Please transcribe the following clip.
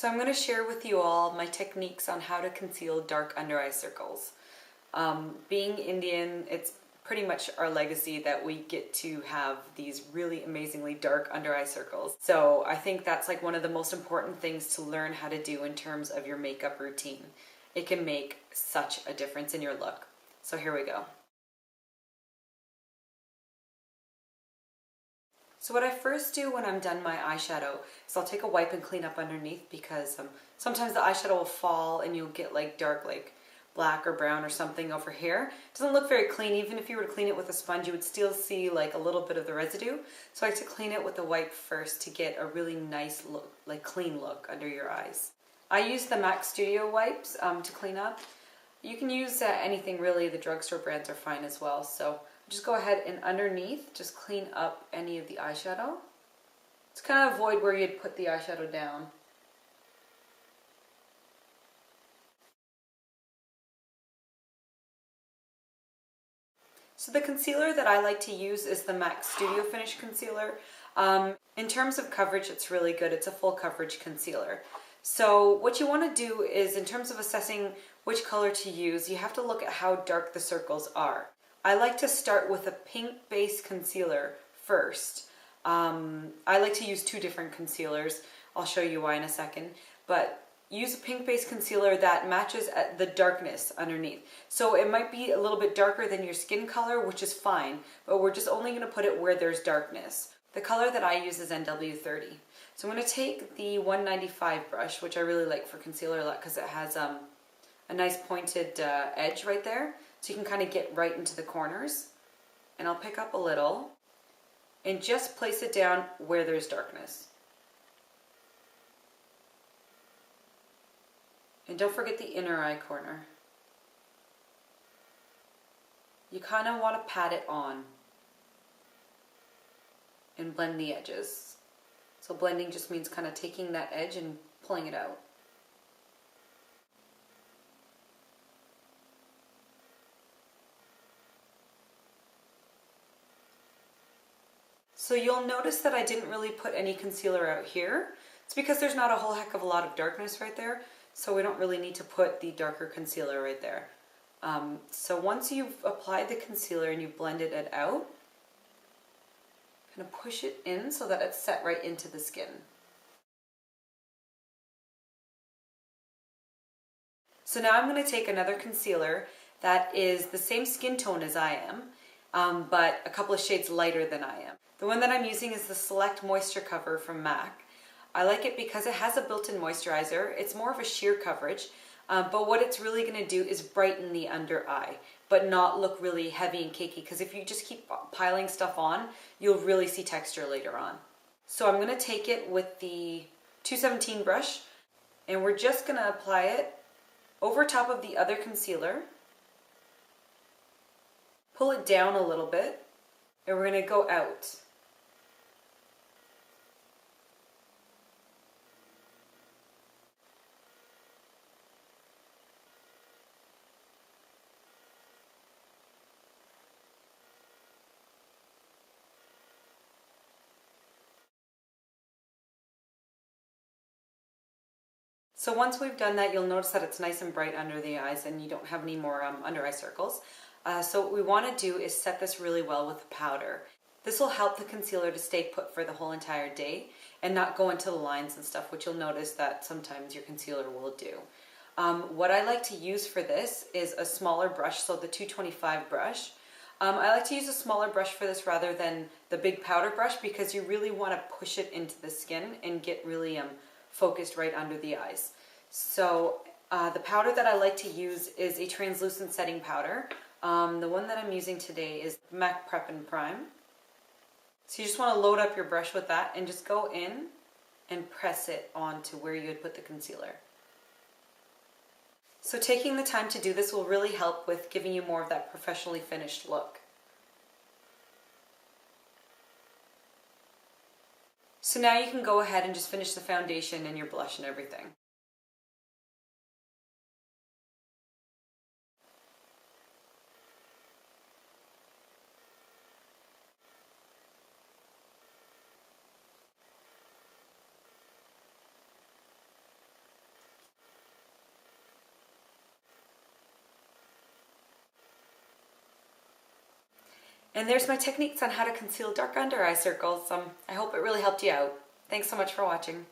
So I'm going to share with you all my techniques on how to conceal dark under eye circles. Being Indian, it's pretty much our legacy that we get to have these really amazingly dark under eye circles. So I think that's like one of the most important things to learn how to do in terms of your makeup routine. It can make such a difference in your look. So here we go. So what I first do when I'm done my eyeshadow is I'll take a wipe and clean up underneath, because sometimes the eyeshadow will fall and you'll get like dark, like black or brown or something over here. It doesn't look very clean. Even if you were to clean it with a sponge, you would still see like a little bit of the residue. So I like to clean it with a wipe first to get a really nice look, like clean look under your eyes. I use the MAC Studio wipes to clean up. You can use anything really. The drugstore brands are fine as well. So just go ahead and underneath, just clean up any of the eyeshadow. Just kind of avoid where you'd put the eyeshadow down. So the concealer that I like to use is the MAC Studio Finish Concealer. In terms of coverage, it's really good. It's a full coverage concealer. So what you want to do is, in terms of assessing which color to use, you have to look at how dark the circles are. I like to start with a pink base concealer first. I like to use two different concealers. I'll show you why in a second. But use a pink base concealer that matches the darkness underneath. So it might be a little bit darker than your skin color, which is fine, but we're just only going to put it where there's darkness. The color that I use is NW30. So I'm going to take the 195 brush, which I really like for concealer because it has a nice pointed edge right there. So you can kind of get right into the corners. And I'll pick up a little and just place it down where there's darkness. And don't forget the inner eye corner. You kind of want to pat it on and blend the edges. So blending just means kind of taking that edge and pulling it out. So you'll notice that I didn't really put any concealer out here. It's because there's not a whole heck of a lot of darkness right there, so we don't really need to put the darker concealer right there. So once you've applied the concealer and you've blended it out, kind of push it in so that it's set right into the skin. So now I'm going to take another concealer that is the same skin tone as I am, but a couple of shades lighter than I am. The one that I'm using is the Select Moisture Cover from MAC. I like it because it has a built-in moisturizer. It's more of a sheer coverage, but what it's really going to do is brighten the under eye, but not look really heavy and cakey, because if you just keep piling stuff on, you'll really see texture later on. So I'm going to take it with the 217 brush, and we're just going to apply it over top of the other concealer. Pull it down a little bit, and we're going to go out. So once we've done that, you'll notice that it's nice and bright under the eyes and you don't have any more under eye circles. So what we want to do is set this really well with a powder. This will help the concealer to stay put for the whole entire day and not go into the lines and stuff, which you'll notice that sometimes your concealer will do. What I like to use for this is a smaller brush, so the 225 brush. I like to use a smaller brush for this rather than the big powder brush, because you really want to push it into the skin and get really focused right under the eyes. So the powder that I like to use is a translucent setting powder. The one that I'm using today is MAC Prep and Prime. So you just want to load up your brush with that and just go in and press it onto where you would put the concealer. So taking the time to do this will really help with giving you more of that professionally finished look. So now you can go ahead and just finish the foundation and your blush and everything. And there's my techniques on how to conceal dark under eye circles. I hope it really helped you out. Thanks so much for watching.